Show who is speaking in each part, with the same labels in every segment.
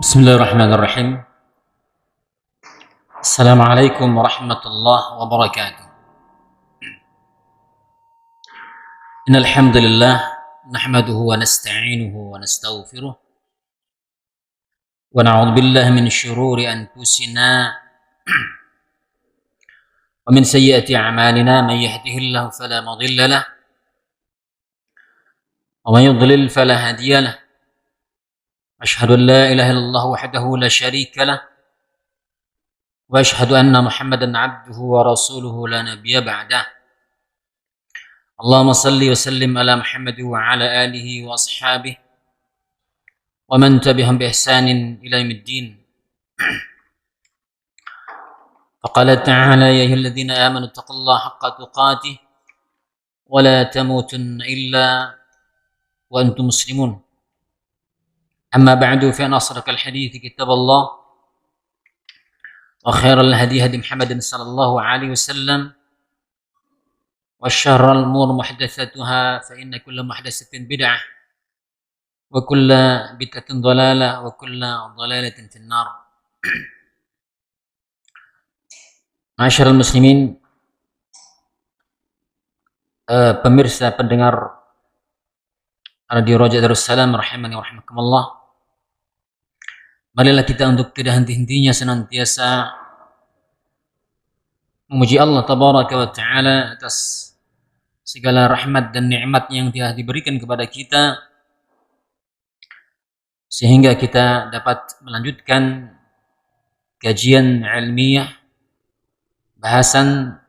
Speaker 1: بسم الله الرحمن الرحيم. السلام عليكم ورحمة الله وبركاته. إن الحمد لله نحمده ونستعينه ونستغفره ونعوذ بالله من شرور أنفسنا ومن سيئات أعمالنا. من يهده الله فلا مضل له ومن يضلل فلا هادي له. أشهد أن لا إله إلا الله وحده لا شريك له وأشهد أن محمدا عبده ورسوله لا نبي بعده. اللهم صل وسلم على محمد وعلى آله وأصحابه ومن تبعهم بإحسان إلى يوم الدين. فقال تعالى: يا أيها الذين آمنوا اتقوا الله حق تقاته ولا تموتن إلا وأنتم مسلمون. أما بعد فإن أصدق الحديث كتاب الله وخير الهدي هدي محمد صلى الله عليه وسلم وشر الأمور محدثاتها فإن كل محدثة بدعة وكل بدعة ضلالة وكل ضلالة في النار. Masyarul muslimin, pemirsa pendengar Radio Raja Darussalam rahimani wa rahimakumullah. Marilah kita untuk tidak henti-hentinya senantiasa memuji Allah tabaraka wa ta'ala atas segala rahmat dan nikmat yang telah diberikan kepada kita, sehingga kita dapat melanjutkan kajian ilmiah bahasan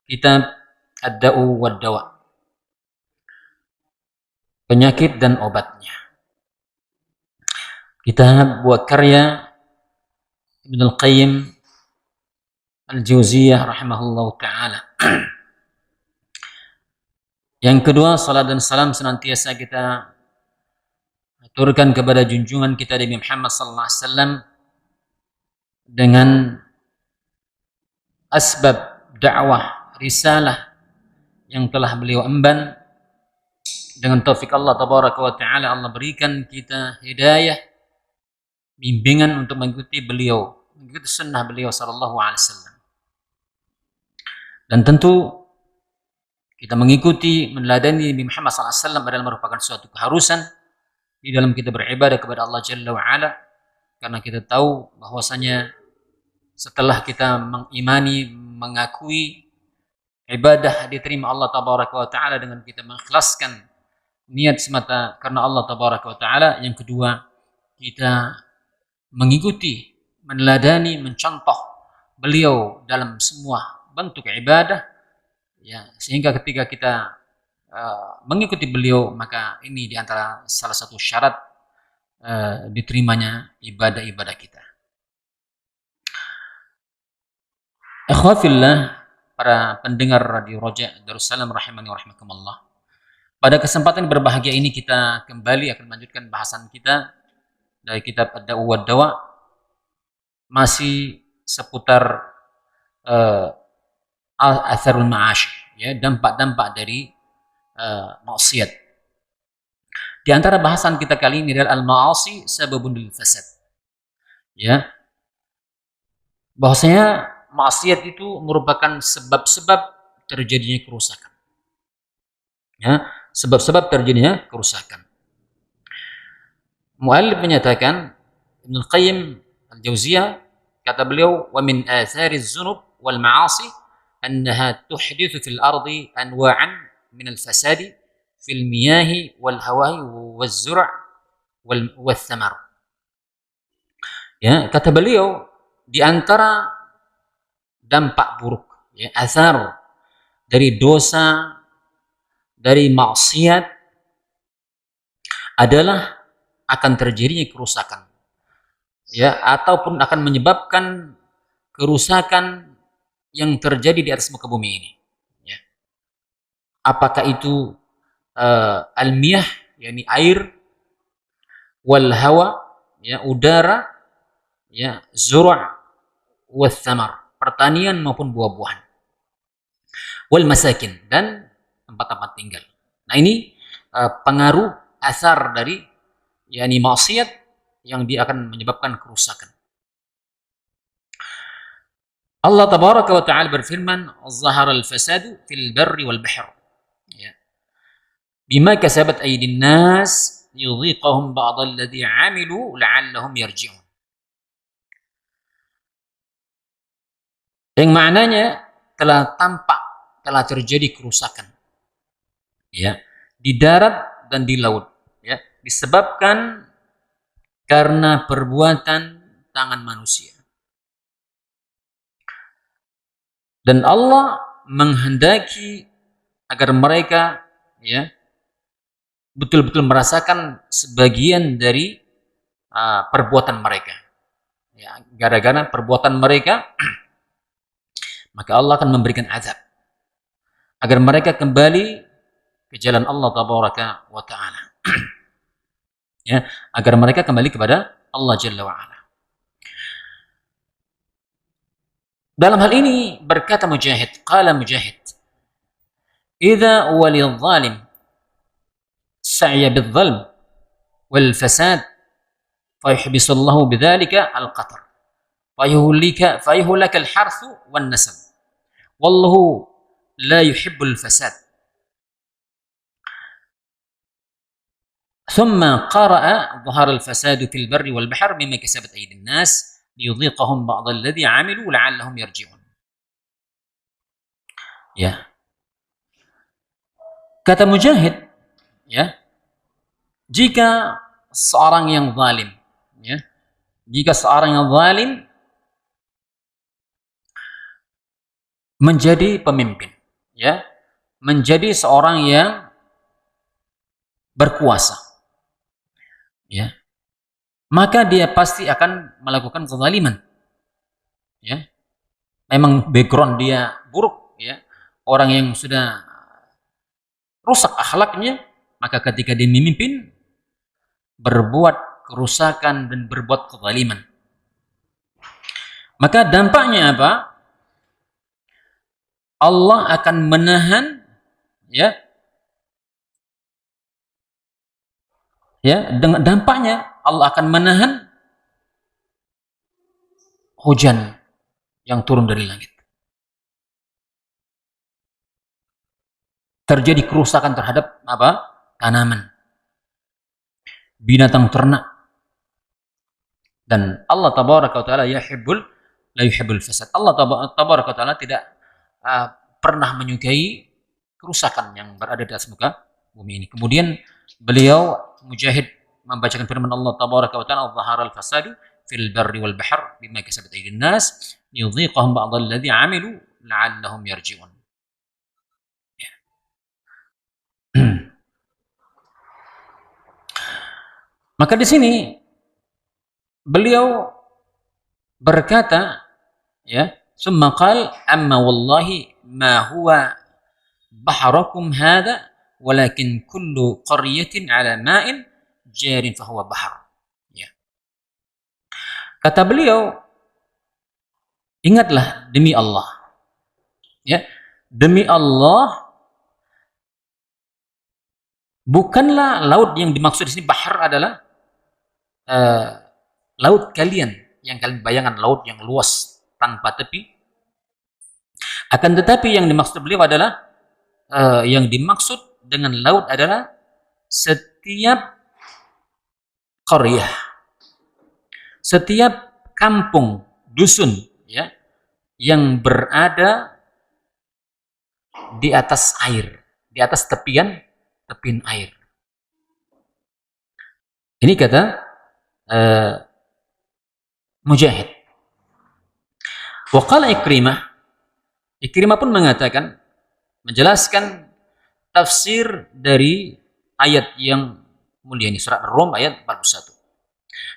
Speaker 1: kitab Ad-Da'u wad-Dawa, penyakit dan obatnya. Kitab buat karya Ibn Al-Qayyim Al-Jauziyah rahimahullah ta'ala. Yang kedua, salat dan salam senantiasa kita aturkan kepada junjungan kita Nabi Muhammad sallallahu alaihi wasallam dengan asbab dakwah risalah yang telah beliau emban. Dengan taufik Allah tabaraka wa ta'ala, Allah berikan kita hidayah, bimbingan untuk mengikuti beliau, mengikuti sunnah beliau sallallahu alaihi wasallam. Dan tentu kita mengikuti, meneladani Nabi Muhammad sallallahu alaihi wasallam adalah merupakan suatu keharusan di dalam kita beribadah kepada Allah Jalla wa Ala, karena kita tahu bahwasanya setelah kita mengimani, mengakui ibadah diterima Allah tabaraka wa ta'ala dengan kita mengikhlaskan niat semata karena Allah tabaraka wa ta'ala. Yang kedua, kita mengikuti, meneladani, mencontoh beliau dalam semua bentuk ibadah, ya, sehingga ketika kita mengikuti beliau, maka ini diantara salah satu syarat diterimanya ibadah-ibadah kita. Ikhwafillah, para pendengar Radio Raja Darussalam rahimani wa rahimakumullah. Pada kesempatan berbahagia ini kita kembali akan melanjutkan bahasan kita dari kitab Ad-Da'u wad-Dawa, masih seputar atharul ma'ash, ya, dampak-dampak dari maksiat. Di antara bahasan kita kali ini adalah al-ma'asi sababun lil fasad. Ya. Bahwasanya maksiat itu merupakan sebab-sebab terjadinya kerusakan. Ya, sebab-sebab terjadinya kerusakan. Mu'allif menyatakan, Ibn Al-Qayyim Al-Jauziyah, kata beliau, wa min athariz zunub wal ma'asi annaha tuhdithu fil ardi anwa'an min al-fasadi fil miyahi wal hawa'i wal zura' wal thamar. Ya, kata beliau, di antara dampak buruk, ya, athar dari dosa, dari maksiat adalah akan terjadinya kerusakan, ya, ataupun akan menyebabkan kerusakan yang terjadi di atas muka bumi ini, ya. Apakah itu al-miyah, yakni air, wal hawa, ya, udara, ya, zura' wal thamar, pertanian maupun buah-buahan, wal masakin, dan tempat-tempat tinggal. Nah, ini pengaruh asar dari yakni maksiat yang dia akan menyebabkan kerusakan. Allah tabaraka wa ta'ala berfirman, "Zahara al-fasadu fil barri wal bahr." Ya. Bima kasabat aydin nas yudhiqahum ba'd alladhi 'amilu la'allahum yarji'un. Yang maknanya telah tampak, telah terjadi kerusakan. Ya, di darat dan di laut, ya, disebabkan karena perbuatan tangan manusia. Dan Allah menghendaki agar mereka, ya, betul-betul merasakan sebagian dari perbuatan mereka. Ya, gara-gara perbuatan mereka, maka Allah akan memberikan azab agar mereka kembali ke jalan Allah tabaraka wa ta'ala. Ya, agar mereka kembali kepada Allah Jalla wa ala. Dalam hal ini berkata Mujahid, qala Mujahid, "Idza walil zalim sa'ya bil zalm wal fasad fa yuhbisullahu bidzalika al qatar fa yuhlika al harth wan nasab wallahu la yuhibbul fasad." ثم قرأ ظهر الفساد في البر والبحر مما كسبت أيدي الناس liyudhiqahum ba'd alladhi 'amilu la'allahum yarji'un. Ya. Kata Mujahid, ya, jika seorang yang zalim, ya, jika seorang yang zalim menjadi pemimpin, ya, menjadi seorang yang berkuasa, ya, maka dia pasti akan melakukan kezaliman. Ya. Memang background dia buruk, ya. Orang yang sudah rusak akhlaknya, maka ketika dia memimpin berbuat kerusakan dan berbuat kezaliman. Maka dampaknya apa? Allah akan menahan, ya. Ya, dengan dampaknya Allah akan menahan hujan yang turun dari langit. Terjadi kerusakan terhadap apa? Tanaman, binatang ternak. Dan Allah tabaraka wa taala la yuhibbul fasad. Allah tabaraka wa taala tidak pernah menyukai kerusakan yang berada di atas muka bumi ini. Kemudian beliau Mujahid membacakan firman Allah tabaraka wa taala, "Dhahara al-fasadu fil barri wal bahr bima kasabat aydin nas yudhiqahum ba'd alladhi 'amilu la'allahum yarji'un." Ya. Maka di sini beliau berkata, ya, summa qal amma wallahi ma huwa bahrakum hadha walakin kullu qaryatin ala ma'in jarin fahuwa bahar. Ya. Kata beliau, ingatlah demi Allah, ya, demi Allah, bukanlah laut yang dimaksud di sini bahar adalah laut kalian yang kalian bayangkan, laut yang luas tanpa tepi. Akan tetapi yang dimaksud beliau adalah yang dimaksud dengan laut adalah setiap qaryah, setiap kampung, dusun, ya, yang berada di atas air, di atas tepian air. Ini kata Mujahid. Wa qala Ikrimah pun mengatakan, menjelaskan tafsir dari ayat yang mulia ini, surat Ar-Rum ayat 41.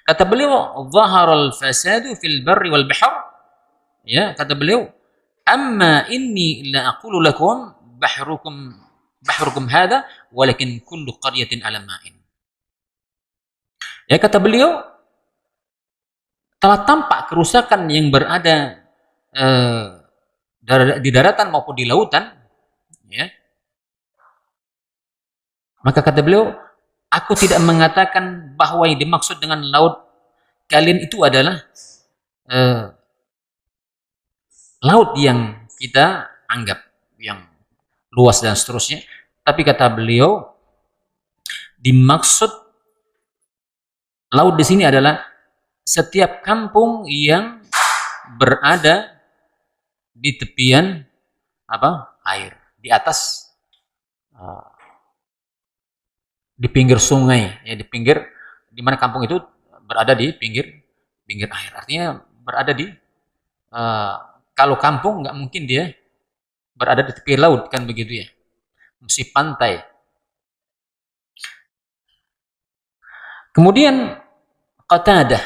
Speaker 1: Kata beliau, "Dhaharal fasadu fil barri wal bahr." Ya, kata beliau, "Amma inni la aqulu lakum bahrukum hadha walakin kullu qaryatin ala ma'in." Ya, kata beliau, telah tampak kerusakan yang berada di daratan maupun di lautan, ya. Maka kata beliau, aku tidak mengatakan bahwa yang dimaksud dengan laut kalian itu adalah laut yang kita anggap yang luas dan seterusnya. Tapi kata beliau, dimaksud laut di sini adalah setiap kampung yang berada di tepian air, di atas, di pinggir sungai, ya, di mana kampung itu berada di pinggir air. Artinya berada di, kalau kampung nggak mungkin dia berada di tepi laut, kan begitu ya, mesti pantai. Kemudian Qatadah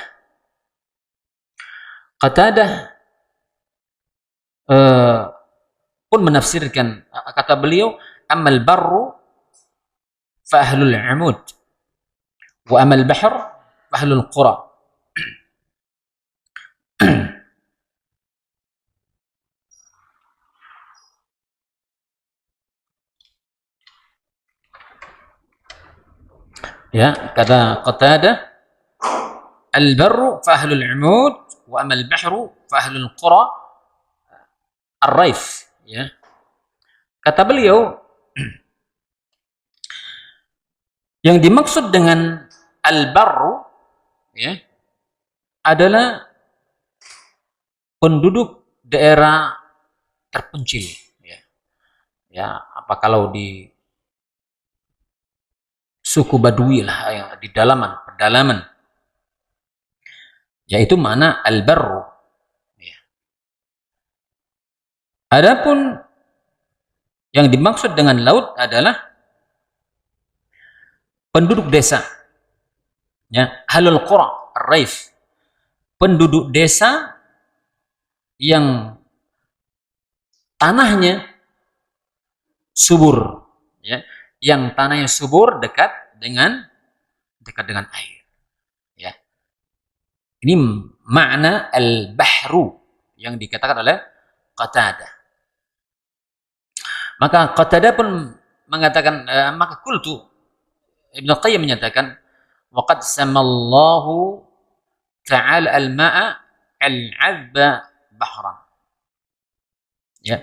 Speaker 1: pun menafsirkan, kata beliau, amal barru fa ahlul amud wa amal bahr fa ahlul qura. Ya, kata Qatadah, al-barru fa ahlul amud wa amal bahru fa ahlul qura ar-raif, ya. Kata beliau, yang dimaksud dengan al-barru, ya, adalah penduduk daerah terpencil, ya. Ya, apa kalau di suku Badui lah, ya, di pedalaman, yaitu mana al-barru. Ya. Adapun yang dimaksud dengan laut adalah penduduk desa, ya, halul qura ar-raif, penduduk desa yang tanahnya subur, ya, yang tanahnya subur dekat dengan air, ya. Ini makna al-bahru yang dikatakan oleh Qatadah. Maka Qatadah pun mengatakan, maka qultu, Ibnu Qayyim menyatakan, waqad samallahu ta'ala al-ma'a al-'azba bahran. Ya.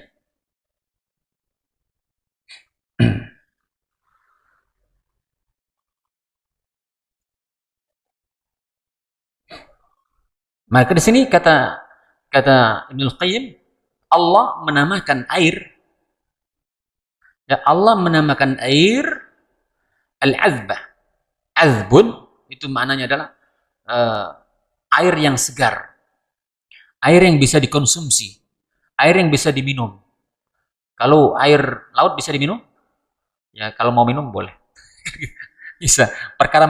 Speaker 1: Maka di sini kata Ibnu Qayyim, Allah menamakan air, ya, Allah menamakan air al-'azbah. Azbun itu maknanya adalah air yang segar, air yang bisa dikonsumsi, air yang bisa diminum. Kalau air laut bisa diminum, ya, kalau mau minum boleh. Bisa. Perkara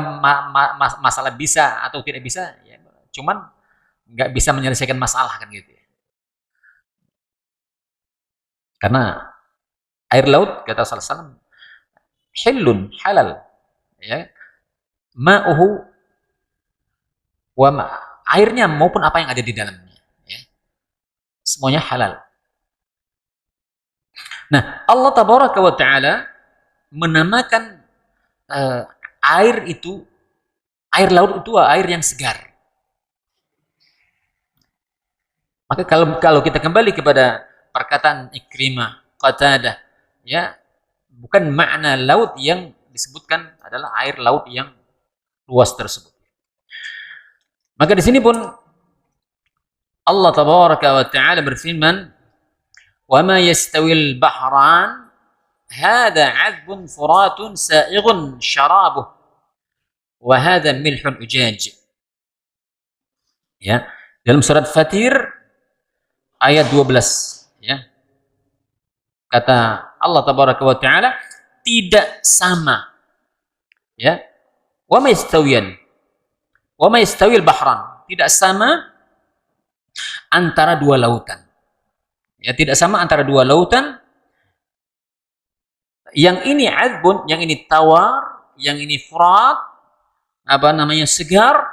Speaker 1: masalah bisa atau tidak bisa, ya, cuman nggak bisa menyelesaikan masalah, kan gitu ya. Karena air laut, kata Rasulullah SAW, hilun, halal, ya, ma'uhu wa airnya maupun apa yang ada di dalamnya, ya, semuanya halal. Nah, Allah tabaraka wa ta'ala menamakan air laut itu air yang segar. Maka kalau kita kembali kepada perkataan Ikrimah, Qatadah, ya, bukan makna laut yang disebutkan adalah air laut yang luas tersebut. Maka di sini pun Allah tabaraka wa ta'ala berfirman, "Wa ma yastawil bahran hadza 'adbun furatun sa'ighun syarabuh wa hadza milhun ujaj." Ya, dalam surat Fatir ayat 12, ya. Kata Allah tabaraka wa ta'ala, tidak sama, ya, wa ma yastawil bahran, tidak sama antara dua lautan. Ya, tidak sama antara dua lautan. Yang ini azbun, yang ini tawar, yang ini furat, segar,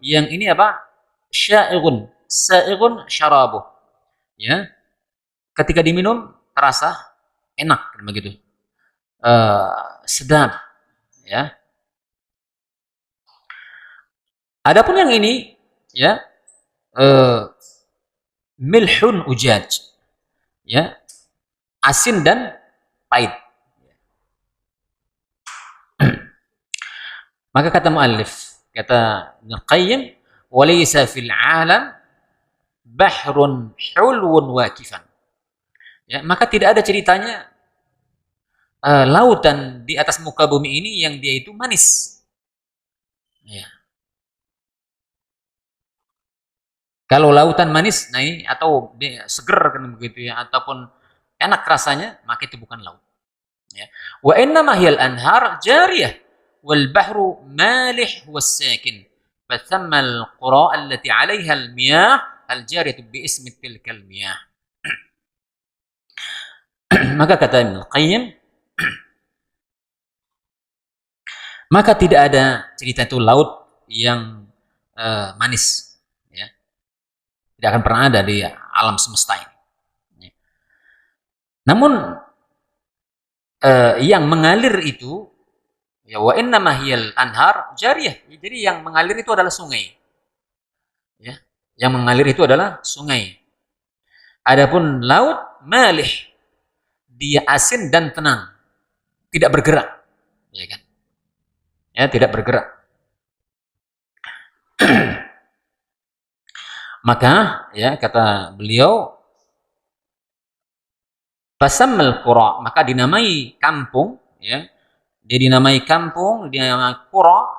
Speaker 1: yang ini sya'ighun syarabuh. Ya. Ketika diminum terasa enak, begitu. Sedap, ya. Adapun yang ini ya, milhun ujaj, ya, asin dan pahit. Maka kata muallif, kata Ibnu Qayyim, walaysa fil alam bahrun hulwun wakifan. Ya, maka tidak ada ceritanya lautan di atas muka bumi ini yang dia itu manis. Ya. Kalau lautan manis, nah ini, atau seger kan begitu ya, ataupun enak rasanya, maka itu bukan laut. Ya. Wa innama hiyal anhar jariyah wal bahru malih was sakin. Fathamma al-qura allati 'alayha al-miyah al-jariyatu bi ismi tilkal miyah. Maka kata Ibnu Qayyim, maka tidak ada cerita itu laut yang manis, ya. Tidak akan pernah ada di alam semesta ini. Ya. Namun yang mengalir itu, ya, wa innama hiyal anhar jariyah. Jadi yang mengalir itu adalah sungai. Ya. Yang mengalir itu adalah sungai. Adapun laut malih, dia asin dan tenang, tidak bergerak, ya kan? Ya, tidak bergerak. Maka, ya, kata beliau, fasammal qura, maka dinamai kampung, ya. Dia dinamai kampung, dinamai qura,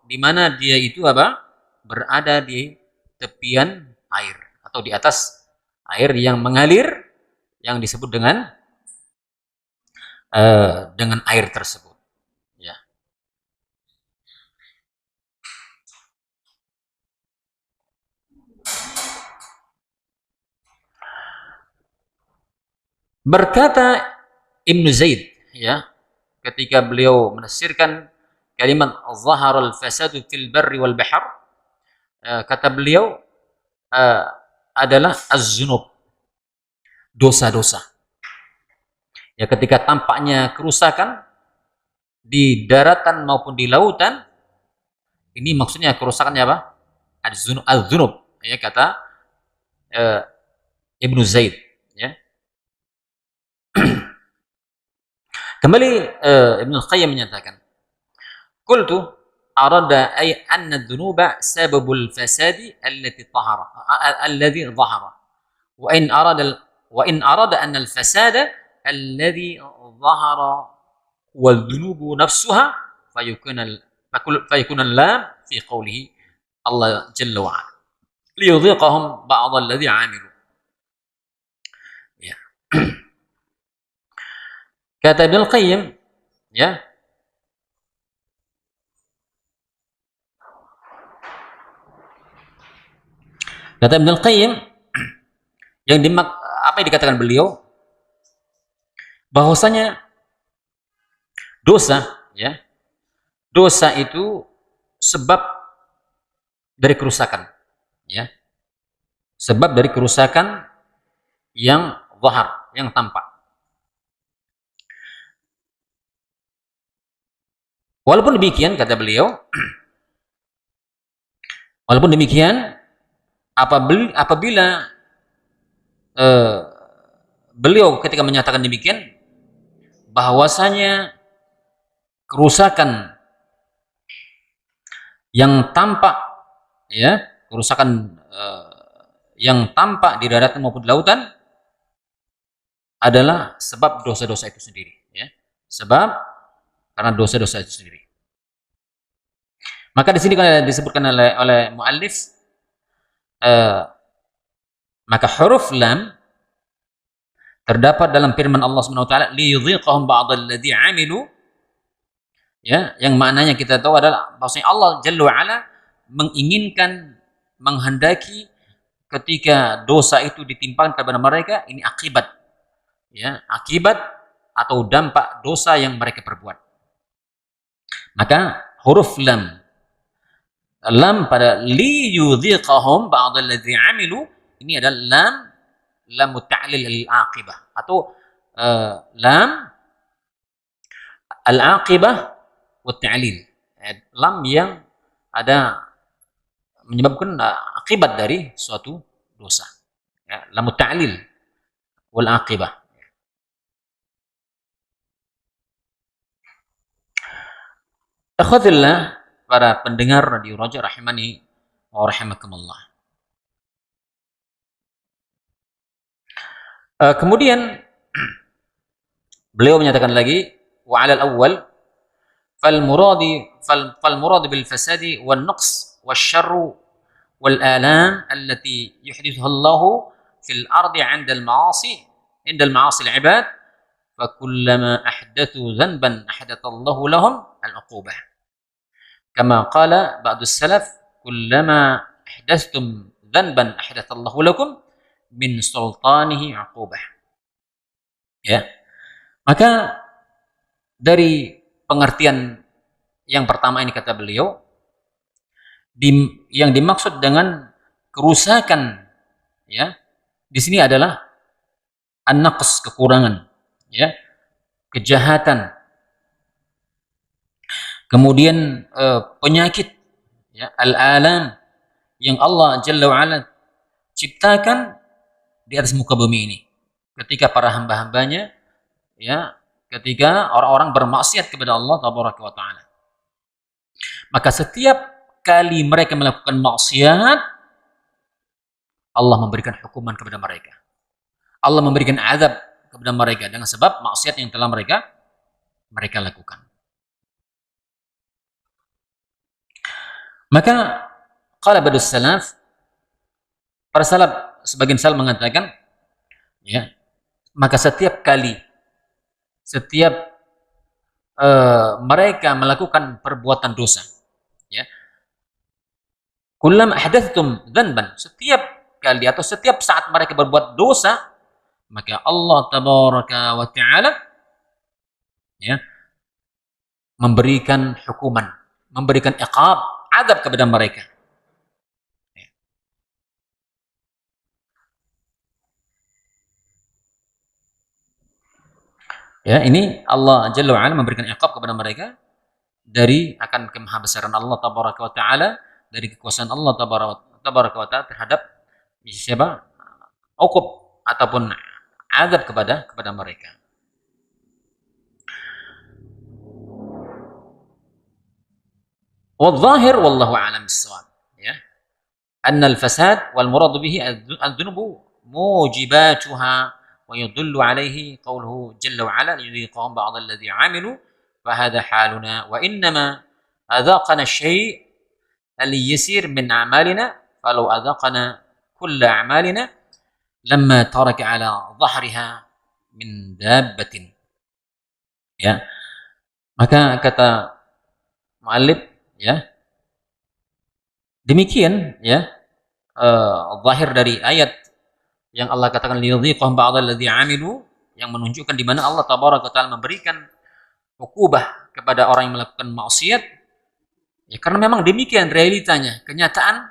Speaker 1: di mana dia itu apa? Berada di tepian air atau di atas air yang mengalir, yang disebut dengan air tersebut. Ya. Berkata Ibnu Zaid, ya, ketika beliau menafsirkan kalimat zaharul fasadu fil barri wal bahr, kata beliau adalah az-zunub, dosa-dosa. Ya, ketika tampaknya kerusakan di daratan maupun di lautan, ini maksudnya kerusakannya apa? Az-zunub, ya, kata Ibnu Zaid, ya. Kembali Ibnu Qayyim menyatakan, qultu arada ay anna ad-dunuba sababul fasadi alladhi dhahara wa in arada anna al-fasada alladhi dhahara wal dhunubu nafsuha fayakun lam fi qawlihi Allah jalla wa ala liyudhiqahum ba'd alladhi 'amilu. Ya. Kata Ibnu Qayyim, ya, kata Ibnu Qayyim, apa yang dikatakan beliau, bahwasanya dosa, ya, dosa itu sebab dari kerusakan, ya, sebab dari kerusakan yang zahar, yang tampak. Walaupun demikian, kata beliau, walaupun demikian, apabila beliau ketika menyatakan demikian, bahwasanya kerusakan yang tampak, ya, kerusakan yang tampak di daratan maupun di lautan adalah sebab dosa-dosa itu sendiri, ya, sebab karena dosa-dosa itu sendiri. Maka di sini kan disebutkan oleh muallif, maka huruf lam terdapat dalam firman Allah Subhanahu wa taala liyudhiqahum ba'dal ladzi 'amilu, ya, yang maknanya kita tahu adalah bahwasanya Allah Jalla wa ala menginginkan, menghendaki ketika dosa itu ditimpakan kepada mereka, ini akibat, ya, akibat atau dampak dosa yang mereka perbuat. Maka huruf lam pada liyudhiqahum ba'dal ladzi 'amilu, ini adalah lam ta'lil al-aqibah atau lam al-aqibah wa ta'lil, lam yang ada menyebabkan akibat dari suatu dosa. Ya, lamut ta'lil wal aqibah. Akhwatillah, para pendengar Radio Raja rahimani wa rahimakumullah. Kemudian beliau menyatakan lagi wa 'alal awwal fal murad bil fasadi wan naqs wasyarr wal alam allati yuhdithuha Allah fil ardi 'inda al ma'asi al ibad fa kullama ahdathu dhanban ahdatha Allah lahum al 'uqubah kama qala ba'du salaf kullama ahdathtum dhanban ahdatha Allah lakum min sultanihi 'uqubah. Ya. Maka dari pengertian yang pertama ini kata beliau, yang dimaksud dengan kerusakan, ya, di sini adalah an-naqs, kekurangan, ya, kejahatan, kemudian penyakit, ya, al-alam yang Allah Jalla wa Ala ciptakan di atas muka bumi ini, ketika para hamba-hambanya, ya, ketika orang-orang bermaksiat kepada Allah Tabaraka wa Ta'ala. Maka setiap kali mereka melakukan maksiat, Allah memberikan hukuman kepada mereka. Allah memberikan azab kepada mereka dengan sebab maksiat yang telah mereka lakukan. Maka qala ba'du salaf, para salaf, sebagian salaf mengatakan, ya, maka setiap kali mereka melakukan perbuatan dosa, ya, kullam ahdathtum dhanban, setiap kali atau setiap saat mereka berbuat dosa, maka Allah Tabaraka wa Ta'ala, ya, memberikan hukuman, memberikan iqab, azab kepada mereka. Ya, ini Allah Jalla wa Ala memberikan iqab kepada mereka dari akan kemahabesaran Allah Tabaraka wa Ta'ala, dari kekuasaan Allah Tabaraka wa Ta'ala terhadap siapa? Uqub ataupun azab kepada mereka. Wal-zahir wallahu a'lam bis-shawab, ya. Anna al-fasad wal murad bihi adz-dzunubu mujibatuha ويدل عليه قوله جل وعلا ليذيقهم بعض الذي عملوا فهذا حالنا وإنما أذاقنا الشيء اليسير من أعمالنا فلو أذاقنا كل أعمالنا لما ترك على ظهرها من دابة. Ya, maka kata muallif, ya, demikian, ya, zahir dari ayat yang Allah katakan liyudhiqahum ba'dal ladzi 'amilu, yang menunjukkan di mana Allah Tabaraka wa Ta'ala memberikan hukubah kepada orang yang melakukan maksiat, ya, karena memang demikian realitanya, kenyataan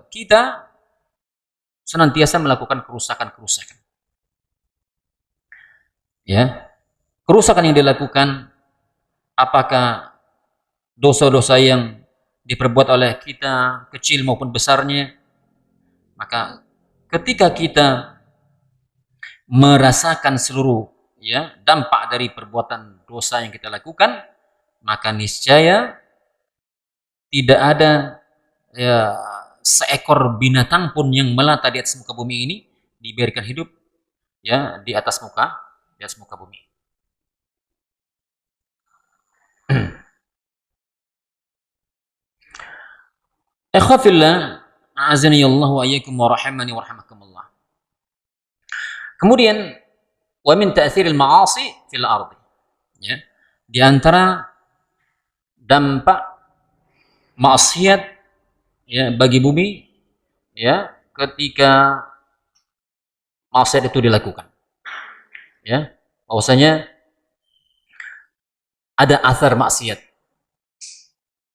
Speaker 1: kita senantiasa melakukan kerusakan. Ya, kerusakan yang dilakukan, apakah dosa-dosa yang diperbuat oleh kita kecil maupun besarnya, maka ketika kita merasakan seluruh, ya, dampak dari perbuatan dosa yang kita lakukan, maka niscaya tidak ada, ya, seekor binatang pun yang melata di atas muka bumi ini dibiarkan hidup, ya, di atas muka bumi. Ikhwafillah, a'azani Allah wa iyyakum wa rahimani wa rahimakumullah. Kemudian wa min ta'thiril ma'asi fil ardi, ya, di antara dampak maksiat, ya, bagi bumi, ya, ketika maksiat itu dilakukan, ya, bahwasanya ada athar maksiat,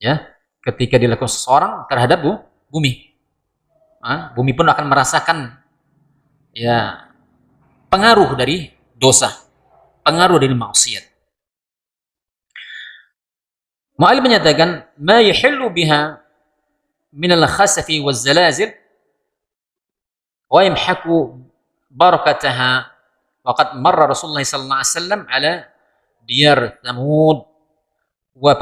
Speaker 1: ya, ketika dilakukan seseorang terhadap bumi. Bumi pun akan merasakan, ya, pengaruh dari dosa, pengaruh dari maksiat. Mu'allif menyatakan ma yahillu biha minal khasafi waz zalazil wa yamhaku barakataha. Waqad marra Rasulullah sallallahu alaihi wasallam ala diyar Thamud wa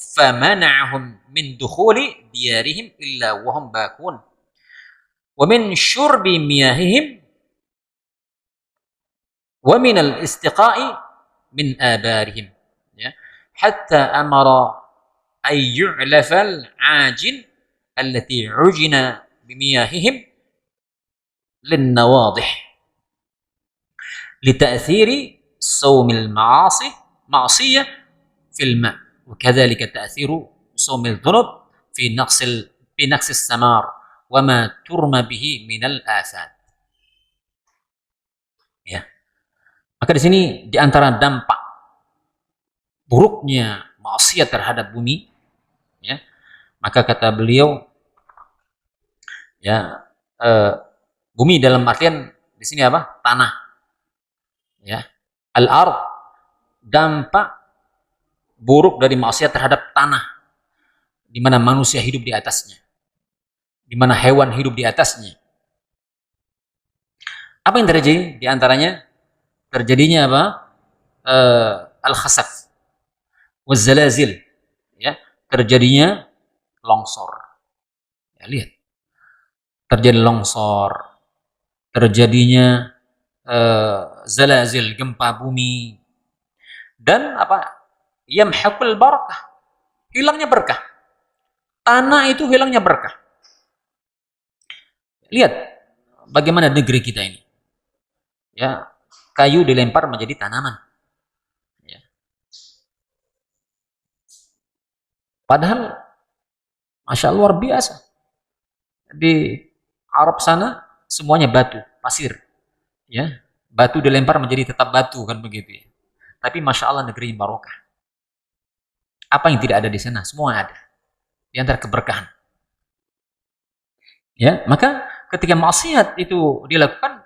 Speaker 1: famana'ahum min dukhuli diyarihim illa wa hum bakun wa min syurbi miyahihim wa min al-istiqa'i min abarihim, ya, hatta amara ay yu'lafal ajin allati ujina bimiyahihim lin nawadih li ta'thiri sawmil ma'asiyah fil ma' wa kadzalika ta'thiru sawmil dhunub fi naqsis samar wa ma turma bihi minal asad. Ya. Maka di sini di antara dampak buruknya maksiat terhadap bumi, ya, maka kata beliau, ya, bumi dalam artian di sini apa? Tanah, ya, al-ard, dampak buruk dari maksiat terhadap tanah, di mana manusia hidup di atasnya, di mana hewan hidup di atasnya. Apa yang terjadi? Di antaranya terjadinya apa? Al-khasaf waz-zalazil, ya, terjadinya longsor. Ya, lihat. Terjadi longsor, terjadinya zalazil, gempa bumi, dan apa? Yamhaqul barakah, hilangnya berkah. Tanah itu hilangnya berkah. Lihat bagaimana negeri kita ini. Ya, kayu dilempar menjadi tanaman. Ya. Padahal, masya Allah, luar biasa. Di Arab sana semuanya batu, pasir. Ya, batu dilempar menjadi tetap batu, kan begitu ya. Tapi masya Allah negeri barokah. Apa yang tidak ada di sana? Semua ada. Di antara keberkahan. Ya, maka ketika maksiat itu dilakukan,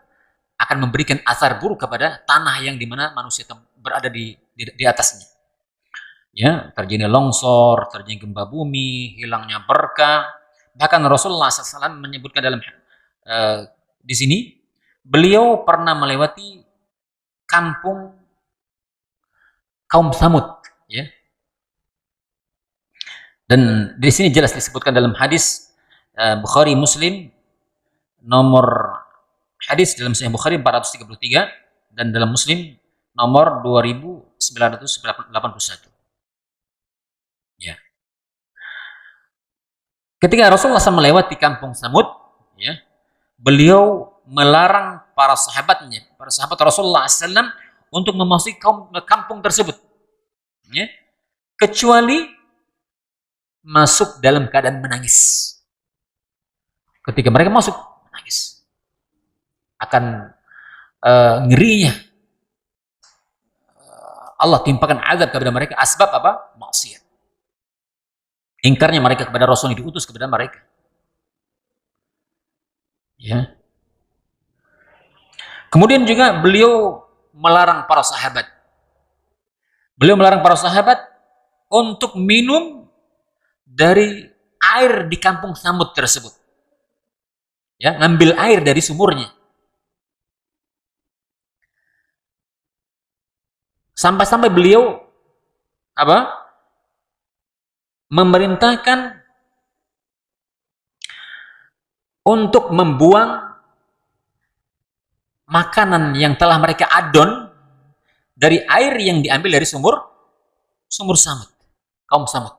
Speaker 1: akan memberikan asar buruk kepada tanah yang dimana manusia berada di atasnya. Ya, terjadi longsor, terjadi gempa bumi, hilangnya berkah. Bahkan Rasulullah SAW menyebutkan dalam di sini, beliau pernah melewati kampung kaum Thamud, ya. Dan di sini jelas disebutkan dalam hadis Bukhari Muslim, nomor hadis dalam Sahih Bukhari 433 dan dalam Muslim nomor 2981. Ya. Ketika Rasulullah SAW melewati kampung Thamud, ya, beliau melarang para sahabatnya, para sahabat Rasulullah SAW untuk memasuki kampung tersebut, ya, kecuali masuk dalam keadaan menangis. Ketika mereka masuk, menangis. Akan ngerinya Allah timpakan azab kepada mereka. Asbab apa? Maksiat. Ingkarnya mereka kepada Rasul yang diutus kepada mereka. Ya. Kemudian juga beliau melarang para sahabat. Beliau melarang para sahabat untuk minum dari air di kampung Thamud tersebut. Ya, ngambil air dari sumurnya. Sampai-sampai beliau apa? Memerintahkan untuk membuang makanan yang telah mereka adon dari air yang diambil dari sumur Samud, kaum Samud.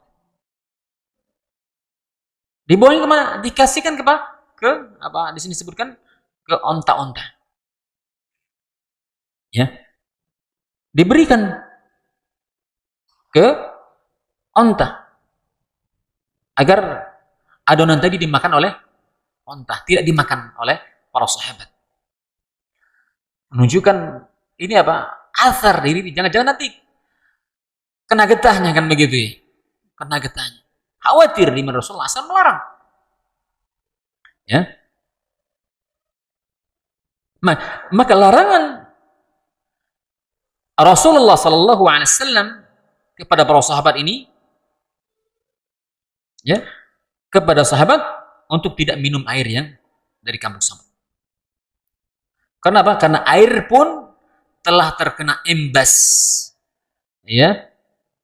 Speaker 1: Dibuang kemana? Dikasihkan ke apa? Di sini disebutkan ke onta-onta. Ya. Diberikan ke onta agar adonan tadi dimakan oleh onta, tidak dimakan oleh para sahabat. Menunjukkan ini apa? Asar diri, jangan-jangan nanti kena getahnya, kan begitu ya. Kena getahnya. Khawatir di mana Rasulullah SAW melarang. Ya. Maka larangan Rasulullah SAW kepada para sahabat ini, ya, kepada sahabat untuk tidak minum air yang dari Kampung Samud. Karena apa? Karena air pun telah terkena imbas, ya,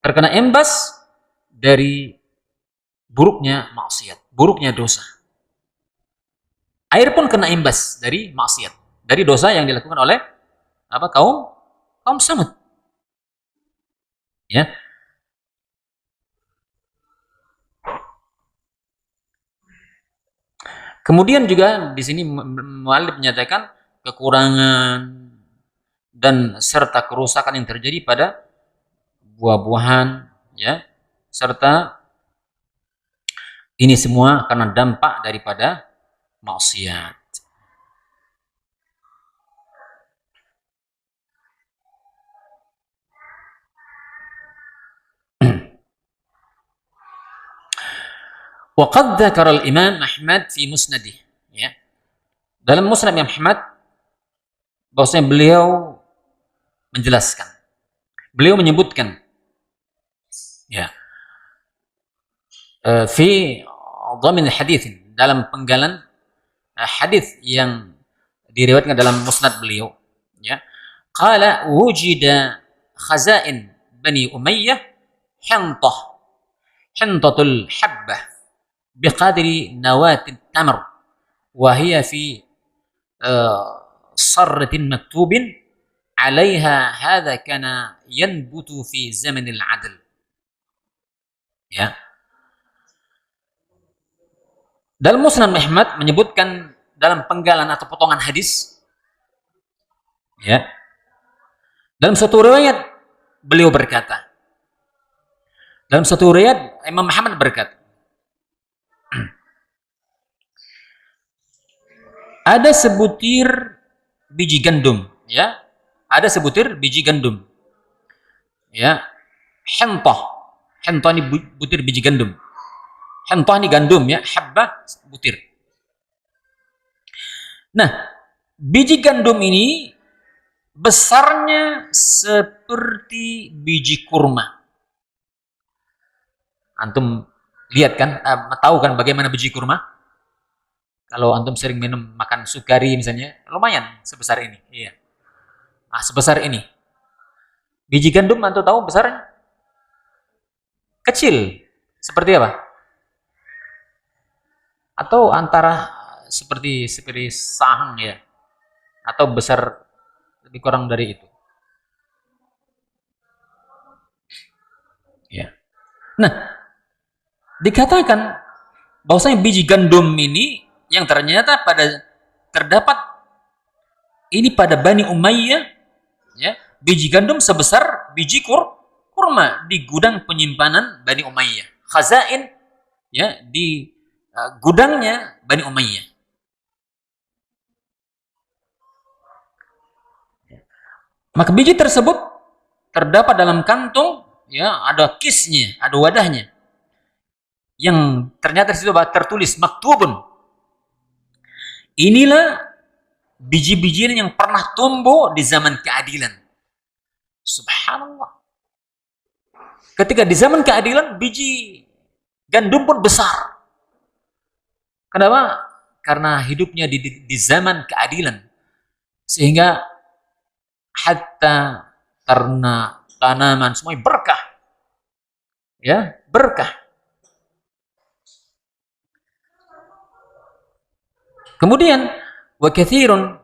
Speaker 1: terkena imbas dari buruknya maksiat, buruknya dosa. Air pun kena imbas dari maksiat, dari dosa yang dilakukan oleh kaum Samud. Ya. Kemudian juga di sini muallif menyatakan kekurangan dan serta kerusakan yang terjadi pada buah-buahan, ya, serta ini semua karena dampak daripada maksiat. Wa qad dzakara al-Imam Ahmad fi musnadih, ya. Dalam Musnad Imam Ahmad bahwasanya beliau menjelaskan, beliau menyebutkan, ya, fi dhamin hadits, dalam penggalan hadis yang diriwayatkan dalam musnad beliau, ya. Qala wujida khazain Bani Umayyah hintatul habbah biqadri nawati tamr wa hiya fi sarratin maktubin alaiha hadha kana yanbutu fi zamanil adl, ya. Dalam Musnad Ahmad menyebutkan dalam penggalan atau potongan hadis, ya, dalam satu riwayat beliau berkata, dalam satu riwayat Imam Muhammad berkata, ada sebutir biji gandum, ya, ada sebutir biji gandum, ya, hentah ini butir biji gandum, hentah ini gandum, ya, habbah butir. Nah, biji gandum ini besarnya seperti biji kurma. Antum lihat kan, tahu kan bagaimana biji kurma? Kalau antum sering makan sukari misalnya, lumayan sebesar ini, iya. Sebesar ini. Biji gandum antum tahu besarnya? Kecil. Seperti apa? Atau antara seperti sahang, ya. Atau besar lebih kurang dari itu. Ya. Nah, dikatakan bahwasanya biji gandum ini yang ternyata terdapat ini pada Bani Umayyah, ya, biji gandum sebesar biji kurma di gudang penyimpanan Bani Umayyah, khazain, ya, di gudangnya Bani Umayyah. Maka biji tersebut terdapat dalam kantung, ya, ada kisnya, ada wadahnya, yang ternyata di situ tertulis maktubun. Inilah biji-bijian yang pernah tumbuh di zaman keadilan. Subhanallah. Ketika di zaman keadilan, biji gandum pun besar. Kenapa? Karena hidupnya di zaman keadilan. Sehingga hatta ternak, tanaman, semuanya berkah. Ya, berkah. Kemudian wa katsirun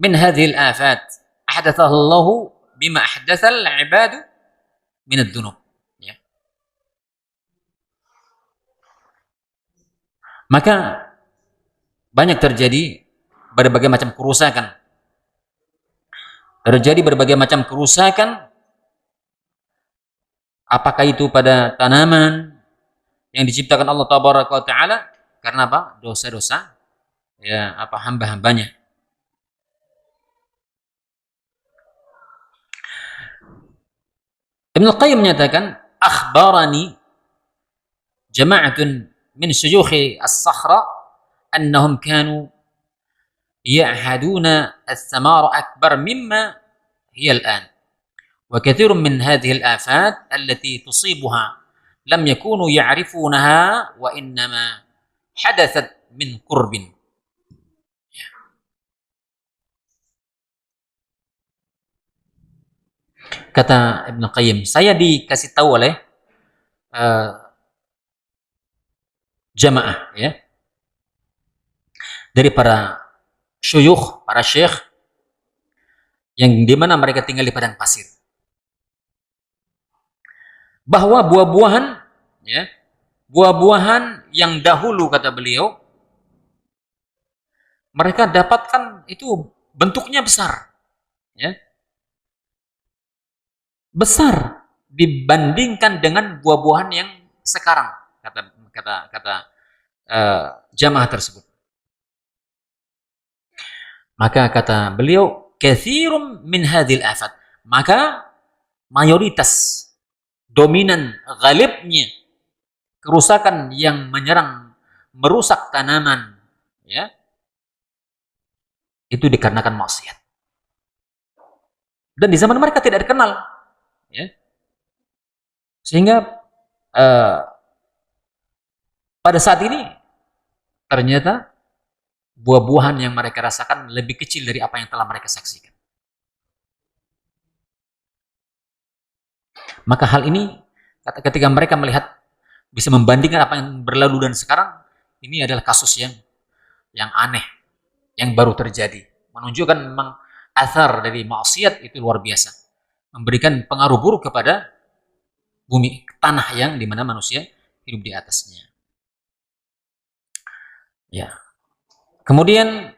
Speaker 1: min hadhihi al-afat ahdathahu Allah bima ahdatha al-ibad min ad-dunub, ya. Maka banyak terjadi berbagai macam kerusakan. Terjadi berbagai macam kerusakan, apakah itu pada tanaman yang diciptakan Allah Tabaraka wa Ta'ala karena apa? Dosa-dosa, ya, hamba-hambanya. Ibnu Qayyim menyatakan, akhbarani jama'atun min syuyukhi as-sakhra annahum kanu ya'haduna ath-thamara akbar mimma hiya al-an wa kathirun min hadhihi al-afat allati tusibuha lam yakunu ya'rifunaha wa innama hadathat min qurbin. Kata Ibnu Qayyim, saya dikasih tahu oleh jamaah ya dari para syuyukh, para syekh yang di mana mereka tinggal di padang pasir. Bahwa buah-buahan ya, buah-buahan yang dahulu kata beliau mereka dapatkan itu bentuknya besar. Ya. Besar dibandingkan dengan buah-buahan yang sekarang kata jamaah tersebut. Maka kata beliau, katsirum min hadhil afat. Maka mayoritas dominan ghalibnya kerusakan yang merusak tanaman ya itu dikarenakan maksiat. Dan di zaman mereka tidak dikenal ya. Sehingga pada saat ini ternyata buah-buahan yang mereka rasakan lebih kecil dari apa yang telah mereka saksikan. Maka hal ini ketika mereka melihat bisa membandingkan apa yang berlalu dan sekarang, ini adalah kasus yang aneh, yang baru terjadi. Menunjukkan memang asar dari maksiat itu luar biasa. Memberikan pengaruh buruk kepada bumi, tanah yang dimana manusia hidup di atasnya. Ya. Kemudian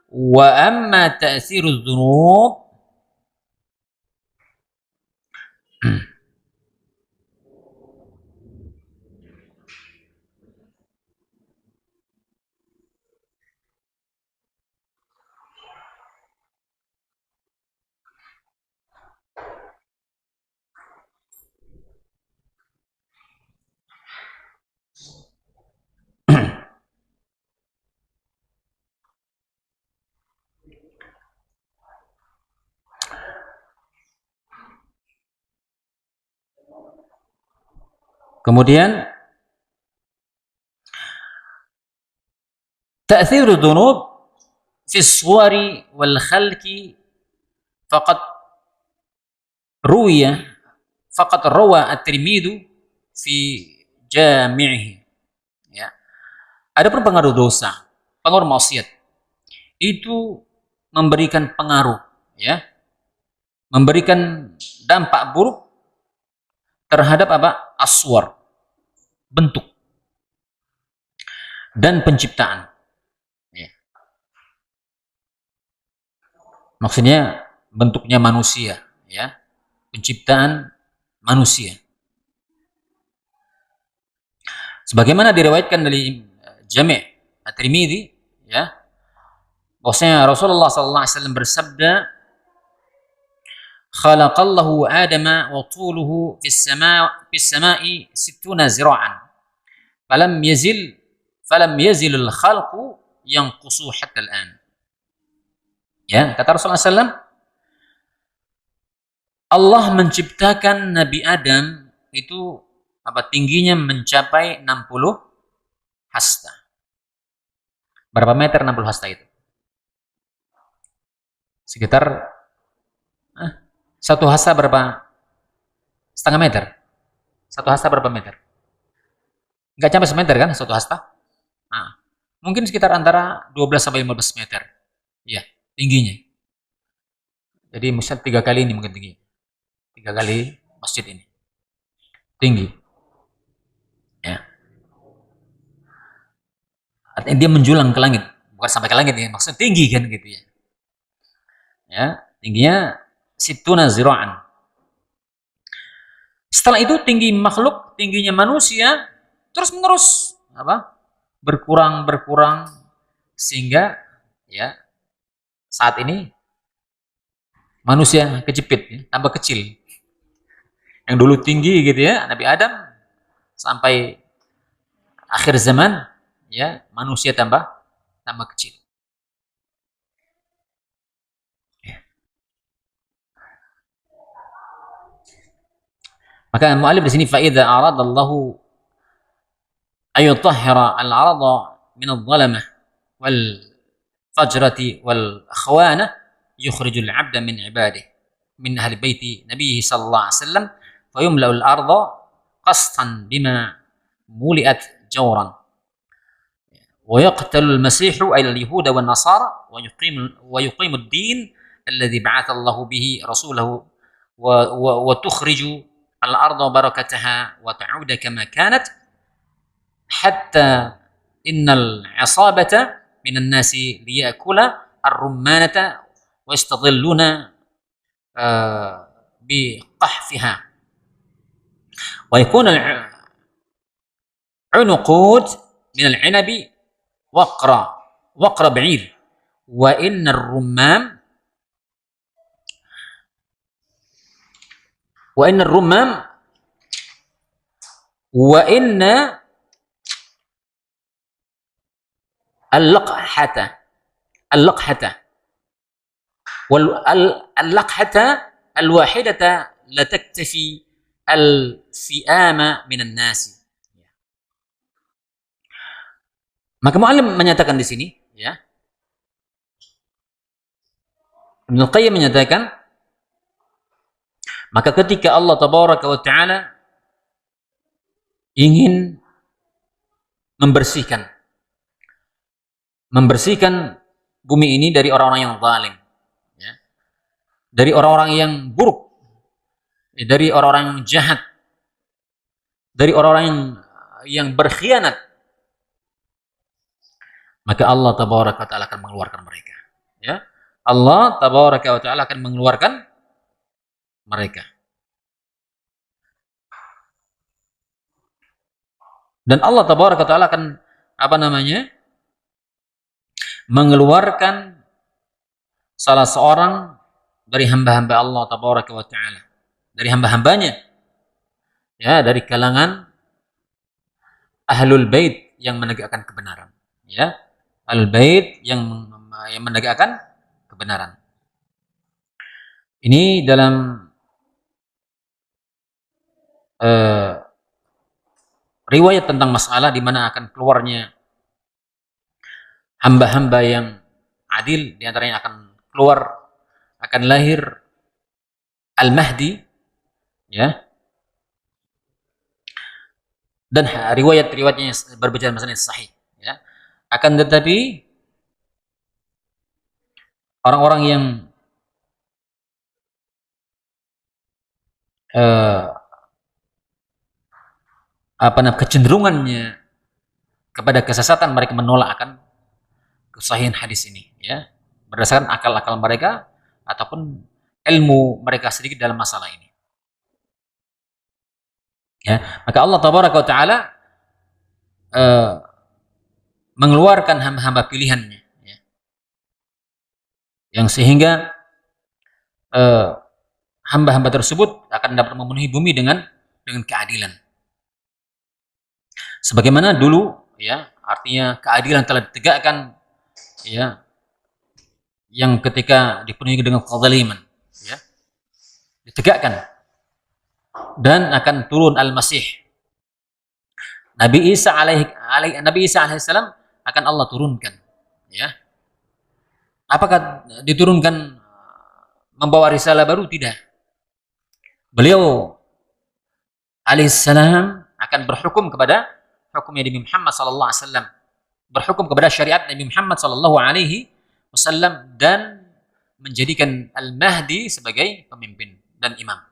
Speaker 1: wa amma ta'sirudz dzunub kemudian ta'sirudz dzunub fi as-suwari wal khalqi faqad ruwiya faqad rawa at-Tirmidzi fi jami'ihi ya. Adapun pengaruh dosa, pengaruh maksiat itu memberikan pengaruh ya, memberikan dampak buruk terhadap apa? Aswar, bentuk dan penciptaan. Ya. Maksudnya bentuknya manusia, ya, penciptaan manusia. Sebagaimana diriwayatkan dari Jami' At-Tirmidzi, ya, bahwasanya Rasulullah sallallahu alaihi wasallam bersabda, "Khalaqallahu Adama wa tuluhu fis sama'i 60 zira'an. Falam yazil al-khalqu yanqusu hatta al-an." Ya, kata Rasulullah SAW, Allah menciptakan Nabi Adam itu tingginya mencapai 60 hasta. Berapa meter 60 hasta itu? Sekitar satu hasta berapa? Setengah meter. Satu hasta berapa meter? Enggak sampai semeter kan satu hasta? Nah, mungkin sekitar antara 12 sampai 15 meter. Ya, tingginya. Jadi misal 3 kali ini mungkin tinggi. 3 kali masjid ini. Tinggi. Ya. Artinya dia menjulang ke langit, bukan sampai ke langit ya, maksudnya tinggi kan gitu ya. Ya, tingginya situna zira'an. Setelah itu tinggi makhluk, tingginya manusia terus menerus berkurang sehingga ya saat ini manusia kejepit ya, tambah kecil. Yang dulu tinggi gitu ya, Nabi Adam, sampai akhir zaman ya manusia tambah kecil. Maka mu'alif di sini faida aradallahu ayutahhira al-arada min adh-dhalamah wal fajrati wal khawana yukhrijul 'abda min ibadihi min ahli baiti nabiyhi sallallahu alaihi wasallam fayumla'u al-arda qastan bima muli'at jawran wa yaqtalu al-masihu ay al-yahuda wan nasara wa yuqimu ad-din alladhi ba'atha Allahu bihi rasulahu wa tukhriju al-arda barakataha wa ta'uda kama kanat hatta innal 'asabata minan nasi liya'kula ar-rummanata wa yastadhilluna biqahfiha wa yakuna al-'unuqud min al-'inabi waqra ba'ir wa inna ar-rumman wa inna اللقحة واللقحة الواحدة لا تكتفي الفئام من الناس. Maka mu'allim menyatakan di sini, ya, Ibnu Qayyim menyatakan, maka ketika Allah Tabaraka wa Ta'ala ingin membersihkan bumi ini dari orang-orang yang zalim, ya, dari orang-orang yang buruk, ya, dari orang-orang yang jahat, dari orang-orang yang berkhianat, maka Allah Tabaraka wa Ta'ala akan mengeluarkan mereka. Ya, Allah Tabaraka wa Ta'ala akan mengeluarkan mereka. Dan Allah Tabaraka wa Ta'ala akan mengeluarkan salah seorang dari hamba-hamba Allah Tabaraka wa Ta'ala, dari hamba-hambanya, ya, dari kalangan ahlul bait yang menegakkan kebenaran, ya, ahlul bait yang menegakkan kebenaran. Ini dalam riwayat tentang masalah di mana akan keluarnya hamba-hamba yang adil, di antaranya akan lahir Al-Mahdi, ya. Dan riwayatnya berbicara masalah sahih, ya. Akan tetapi orang-orang yang kecenderungannya kepada kesesatan, mereka menolak akan kesahihan hadis ini, ya, berdasarkan akal-akal mereka ataupun ilmu mereka sedikit dalam masalah ini, ya. Maka Allah Tabaraka wa Ta'ala mengeluarkan hamba-hamba pilihannya, ya, yang sehingga hamba-hamba tersebut akan dapat memenuhi bumi dengan keadilan, sebagaimana dulu, ya, artinya keadilan telah ditegakkan, ya, yang ketika dipenuhi dengan kezaliman, ya, ditegakkan, dan akan turun Al-Masih, Nabi Isa alaihissalam akan Allah turunkan, ya. Apakah diturunkan membawa risalah baru? Tidak. Beliau alaihissalam akan berhukum kepada hukumnya Nabi Muhammad sallallahu alaihi wasallam, berhukum kepada syariat Nabi Muhammad sallallahu alaihi wasallam, dan menjadikan Al-Mahdi sebagai pemimpin dan imam.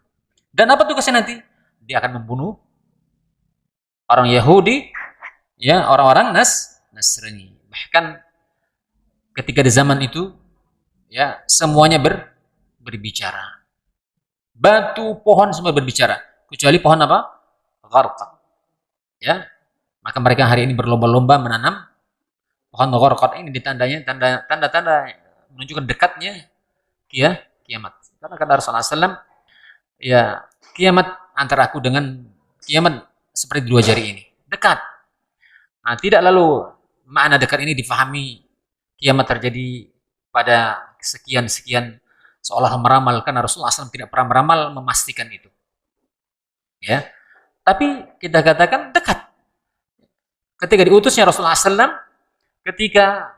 Speaker 1: Dan apa tugasnya nanti? Dia akan membunuh orang Yahudi, ya, orang-orang Nasrani. Bahkan ketika di zaman itu, ya, semuanya berbicara. Batu, pohon semua berbicara, kecuali pohon apa? Gharqad. Ya. Maka mereka hari ini berlomba-lomba menanam pohon gharqad ini, ditandanya tanda-tanda menunjukkan dekatnya kiamat. Karena kata Rasulullah SAW, ya, kiamat antara aku dengan kiamat seperti dua jari ini, dekat. Nah, tidak lalu makna dekat ini difahami kiamat terjadi pada sekian, seolah meramal, karena Rasulullah SAW tidak pernah meramal, memastikan itu. Ya, tapi kita katakan dekat. Ketika diutusnya Rasulullah SAW, ketika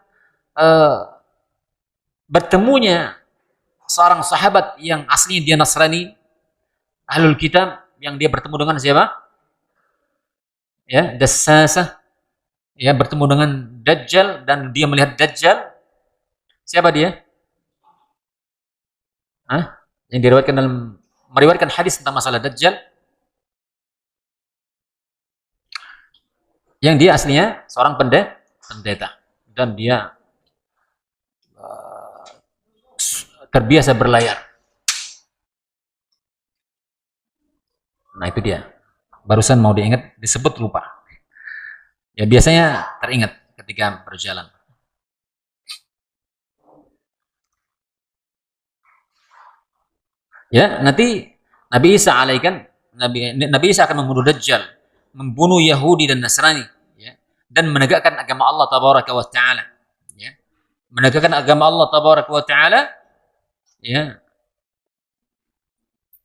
Speaker 1: bertemunya seorang sahabat yang aslinya dia Nasrani, Ahlul Kitab, yang dia bertemu dengan siapa? Ya, Dassasah, ya, bertemu dengan Dajjal, dan dia melihat Dajjal. Siapa dia? Hah? Yang diriwayatkan meriwayatkan hadis tentang masalah Dajjal, yang dia aslinya seorang pendeta, dan dia terbiasa berlayar. Nah, itu dia. Barusan mau diingat, disebut lupa. Ya, biasanya teringat ketika berjalan. Ya, nanti Nabi Isa Nabi Isa akan membunuh Dajjal, membunuh Yahudi dan Nasrani, ya, dan menegakkan agama Allah Tabaraka wa Taala. Ya. Menegakkan agama Allah Tabaraka wa Taala, ya.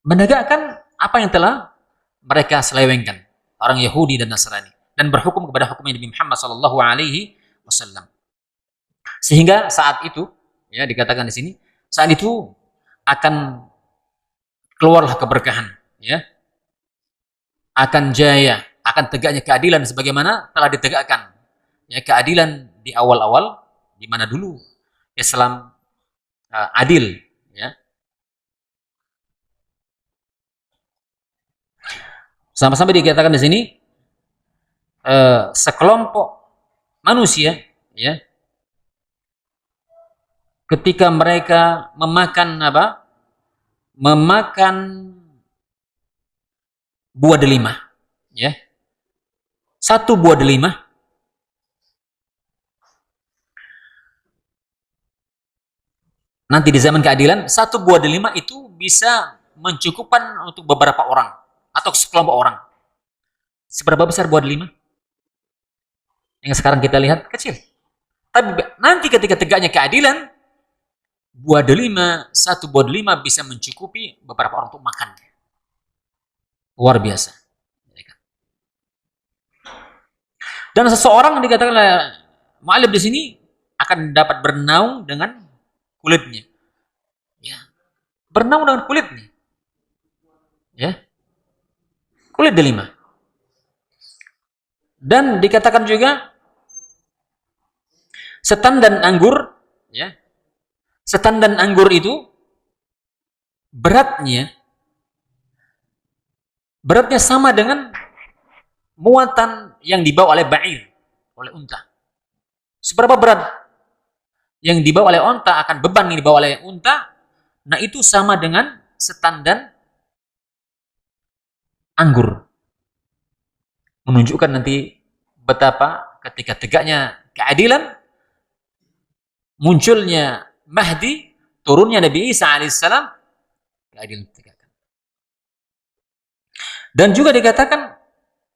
Speaker 1: Menegakkan apa yang telah mereka selewengkan, orang Yahudi dan Nasrani, dan berhukum kepada hukum Nabi Muhammad sallallahu alaihi wasallam. Sehingga saat itu, ya, dikatakan di sini, saat itu akan keluarlah keberkahan, ya, akan jaya, akan tegaknya keadilan sebagaimana telah ditegakkan, ya, keadilan di awal-awal, di mana dulu Islam adil, ya. Sampai-sampai dikatakan di sini sekelompok manusia, ya, ketika mereka memakan buah delima, ya, satu buah delima nanti di zaman keadilan, satu buah delima itu bisa mencukupkan untuk beberapa orang atau sekelompok orang. Seberapa besar buah delima? Yang sekarang kita lihat kecil. Tapi nanti ketika tegaknya keadilan, satu buah delima bisa mencukupi beberapa orang untuk makan. Luar biasa. Dan seseorang dikatakan Mu'allib di sini akan dapat bernaung dengan kulitnya. Ya. Bernaung dengan kulitnya. Ya. Kulit delima. Dan dikatakan juga setan dan anggur, ya. Setan dan anggur itu beratnya sama dengan muatan yang dibawa oleh ba'ir, oleh unta. Seberapa berat yang dibawa oleh unta, akan beban yang dibawa oleh unta, nah itu sama dengan setan dan anggur. Menunjukkan nanti betapa ketika tegaknya keadilan, munculnya Mahdi, turunnya Nabi Isa alaihissalam, keadilan ditegakkan. Dan juga dikatakan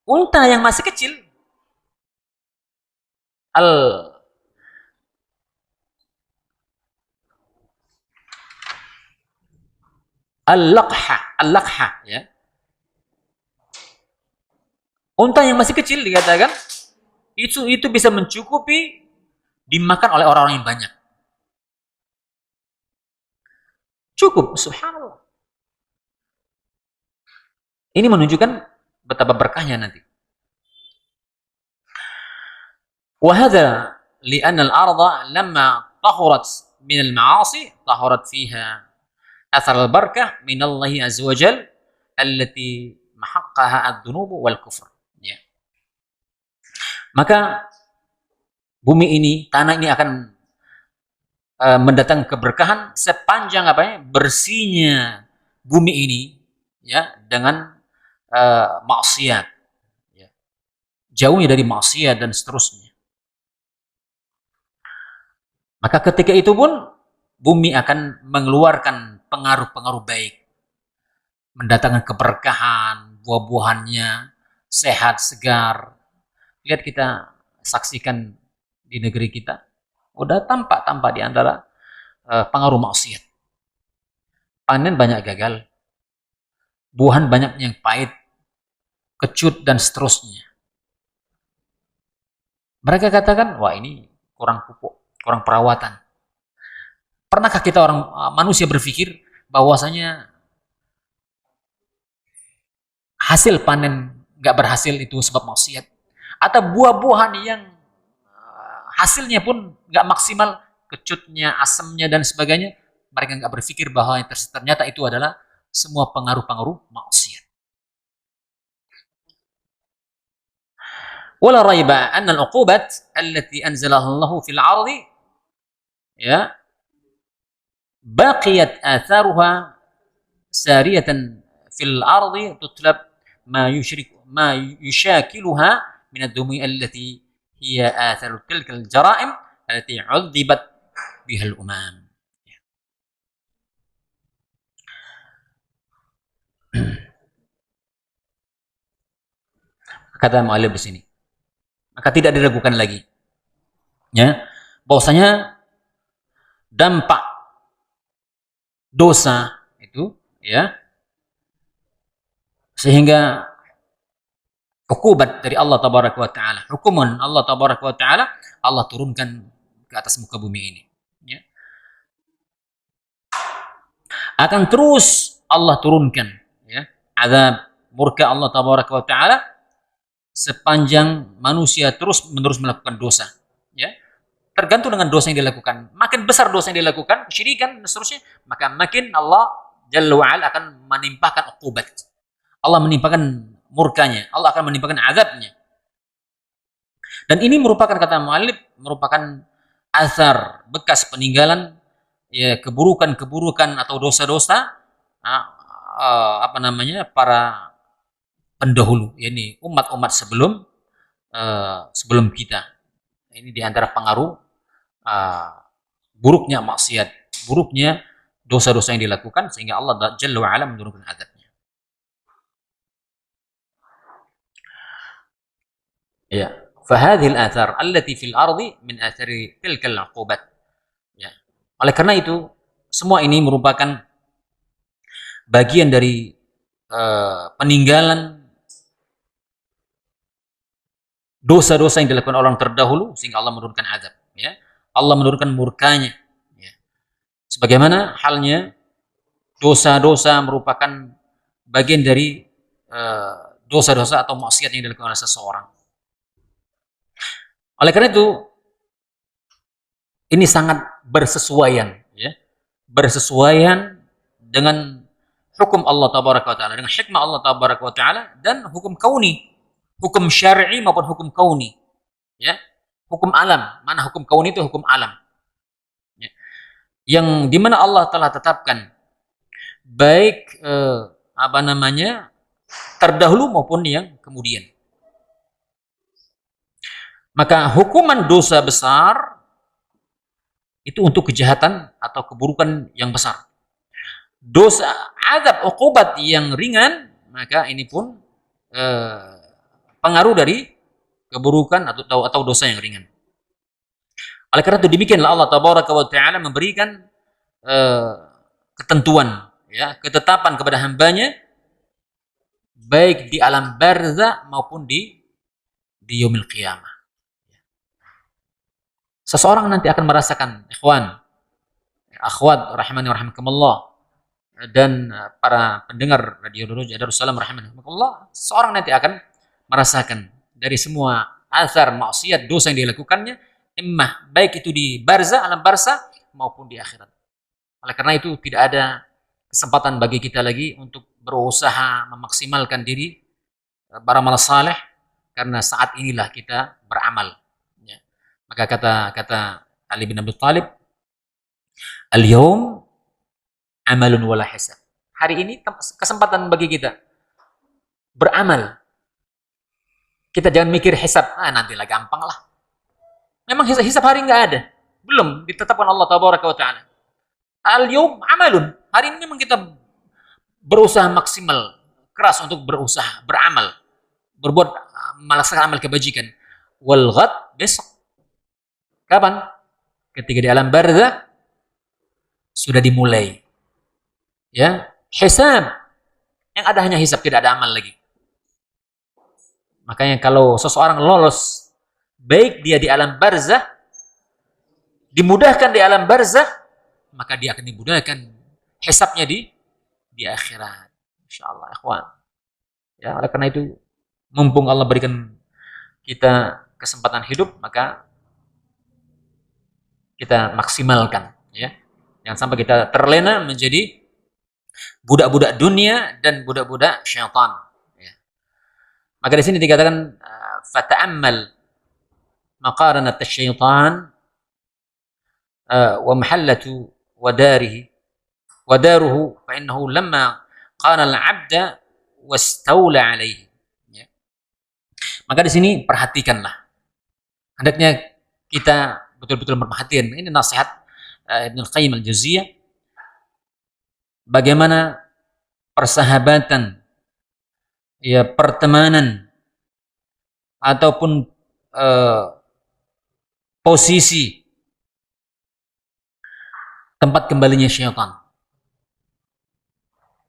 Speaker 1: unta yang masih kecil, al-laqha, ya. Unta yang masih kecil dikatakan itu bisa mencukupi dimakan oleh orang-orang yang banyak. Cukup, subhanallah. Ini menunjukkan betapa berkahnya nanti. وهذا لأن الأرض لما طهرت من المعاصي طهرت فيها أثر البركة من الله عز وجل التي محقها الذنوب والكفر. Ya. Maka bumi ini, tanah ini akan mendatangkan keberkahan sepanjang bersihnya bumi ini, ya, dengan maksiat, ya. Jauhnya dari maksiat dan seterusnya. Maka ketika itu pun bumi akan mengeluarkan pengaruh-pengaruh baik, mendatangkan keberkahan, buah-buahannya sehat, segar. Lihat, kita saksikan di negeri kita, udah tampak di antara pengaruh maksiat. Panen banyak gagal, buahan banyak yang pahit, kecut, dan seterusnya. Mereka katakan, wah ini kurang pupuk, kurang perawatan. Pernahkah kita manusia berpikir bahwasanya hasil panen nggak berhasil itu sebab maksiat? Atau buah-buahan yang hasilnya pun nggak maksimal, kecutnya, asamnya, dan sebagainya, mereka nggak berpikir bahwa ternyata itu adalah semua pengaruh-pengaruh maksiat. Wala raiba anna al-uqubat allati anzalaha Allah fil 'ardi ya baqiyat atharuha sariyatan fil ardi tutlab ma yushakiluha min ad-dumi allati hiya atharu tilka al-jara'im allati 'udzibat biha al-umam. Kata mu'allif di sini, maka tidak diragukan lagi ya bahwasanya dampak dosa itu ya sehingga hukuman dari Allah tabaraka wa taala, hukuman Allah tabaraka wa taala Allah turunkan ke atas muka bumi ini ya. Akan terus Allah turunkan ya azab murka Allah tabaraka wa taala sepanjang manusia terus menerus melakukan dosa ya. Tergantung dengan dosa yang dilakukan. Makin besar dosa yang dilakukan, kesyirikan dan seterusnya, maka makin Allah Jalla wa'ala akan menimpakan uqubat. Allah menimpakan murkanya, Allah akan menimpakan azabnya. Dan ini merupakan, kata mu'allif, merupakan asar, bekas peninggalan ya keburukan-keburukan atau dosa-dosa para pendahulu, yakni umat-umat sebelum kita. Ini diantara pengaruh buruknya maksiat, buruknya dosa-dosa yang dilakukan sehingga Allah Jalla wa'ala menurunkan azabnya. Ya, fahadhil athar allati fil ardi min athari tilkal uqubat. Ya. Oleh karena itu, semua ini merupakan bagian dari peninggalan dosa-dosa yang dilakukan orang terdahulu sehingga Allah menurunkan azab, ya. Allah menurunkan murkanya ya. Sebagaimana halnya dosa-dosa merupakan bagian dari dosa-dosa atau maksiat yang dilakukan oleh seseorang. Oleh karena itu ini sangat bersesuaian ya, bersesuaian dengan hukum Allah tabaraka wa taala, dengan hikmah Allah tabaraka wa taala, dan hukum kauni, hukum syar'i maupun hukum kauni ya. Hukum alam, mana hukum kauni itu hukum alam ya. Yang dimana Allah telah tetapkan baik terdahulu maupun yang kemudian. Maka hukuman dosa besar itu untuk kejahatan atau keburukan yang besar. Dosa azab uqubat yang ringan, maka ini pun pengaruh dari keburukan atau dosa yang ringan. Oleh karena itu demikianlah Allah tabaraka wa taala memberikan ketentuan ya, ketetapan kepada hambanya baik di alam barzah maupun di yaumil qiyamah. Seseorang nanti akan merasakan, ikhwan, akhwat rahimani wa rahimakumullah, dan para pendengar radio Darussalam rahimani wa rahimakumullah, seseorang nanti akan merasakan dari semua asar maksiat dosa yang dilakukannya, baik itu di barzah, alam barzah maupun di akhirat. Oleh karena itu tidak ada kesempatan bagi kita lagi untuk berusaha memaksimalkan diri beramal saleh, karena saat inilah kita beramal ya. Maka kata Ali bin Abi Thalib, al-yawm amalun wala hisab. Hari ini kesempatan bagi kita beramal. Kita jangan mikir hisab, nantilah gampang lah. Memang hisab hari nggak ada, belum ditetapkan Allah tabaraka wa taala. Al-yawm amalun, hari ini memang kita berusaha maksimal, keras untuk berusaha beramal, berbuat melaksanakan amal kebajikan. Wal ghad, besok. Kapan? Ketika di alam barzah sudah dimulai. Ya, hisab. Yang ada hanya hisab, tidak ada amal lagi. Makanya kalau seseorang lolos, baik dia di alam barzah, dimudahkan di alam barzah, maka dia akan dimudahkan hisabnya di akhirat. Insyaallah, ikhwan. Ya, oleh karena itu, mumpung Allah berikan kita kesempatan hidup, maka kita maksimalkan, ya. Jangan sampai kita terlena menjadi budak-budak dunia dan budak-budak syaitan. Ya. Maka di sini dikatakan fata'ammal maqaranat syaitan wa mahallatu wadarihi wadaruhu fa innahu lamma qana al-'abda wastawla 'alaihi. Ya. Maka di sini perhatikanlah. Hendaknya kita betul-betul berperhatian. Ini nasihat Ibnu Qayyim al-Jauziyah, bagaimana persahabatan, ya, pertemanan ataupun posisi tempat kembalinya syaitan.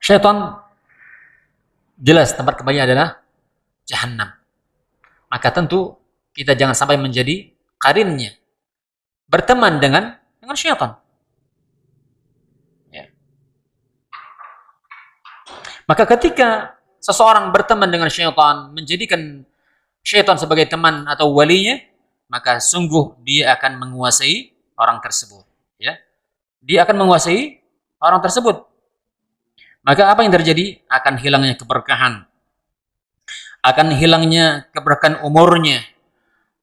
Speaker 1: Syaitan jelas tempat kembalinya adalah Jahannam. Maka tentu kita jangan sampai menjadi karinnya, berteman dengan syaitan. Ya. Maka ketika seseorang berteman dengan syaitan, menjadikan syaitan sebagai teman atau walinya, maka sungguh dia akan menguasai orang tersebut. Ya. Dia akan menguasai orang tersebut. Maka apa yang terjadi? Akan hilangnya keberkahan. Akan hilangnya keberkahan umurnya.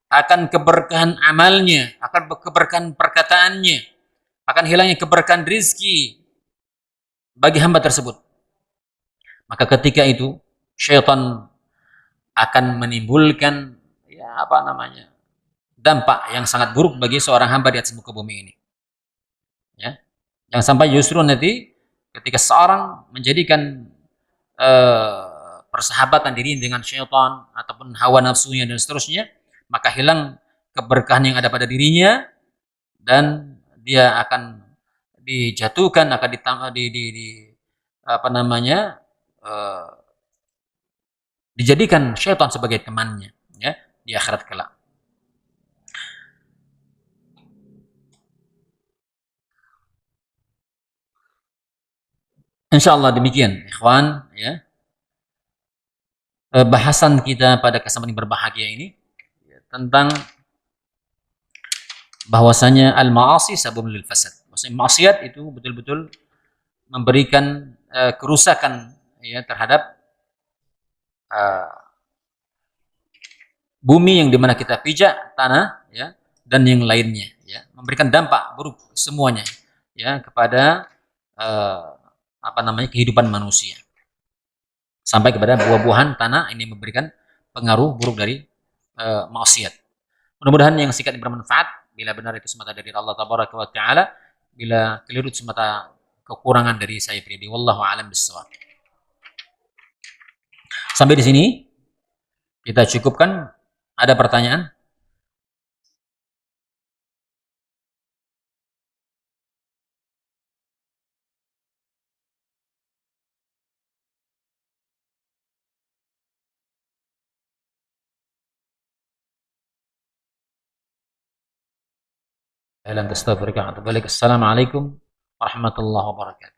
Speaker 1: Akan keberkahan amalnya, akan keberkahan perkataannya, akan hilangnya keberkahan rizki bagi hamba tersebut. Maka ketika itu syaitan akan menimbulkan dampak yang sangat buruk bagi seorang hamba di atas muka bumi ini. Ya. Jangan sampai justru nanti ketika seorang menjadikan persahabatan diri dengan syaitan ataupun hawa nafsunya dan seterusnya, maka hilang keberkahan yang ada pada dirinya dan dia akan dijatuhkan, akan dijadikan syaitan sebagai temannya, ya, di akhirat kelak. Insyaallah demikian, ikhwan, ya. Bahasan kita pada kesempatan berbahagia ini tentang bahwasanya al-ma'asi sababun lil fasad. Maksudnya maksiat itu betul-betul memberikan kerusakan, ya, terhadap bumi yang dimana kita pijak, tanah, ya, dan yang lainnya, ya, memberikan dampak buruk semuanya, ya, kepada kehidupan manusia sampai kepada buah-buahan tanah ini memberikan pengaruh buruk dari maksiat. Mudah-mudahan yang singkat bermanfaat. Bila benar itu semata dari Allah Tabaraka wa Ta'ala, bila keliru itu semata kekurangan dari saya pribadi. Wallahu a'lam bishawab. Sampai di sini kita cukupkan. Ada pertanyaan? Assalamualaikum warahmatullahi wabarakatuh.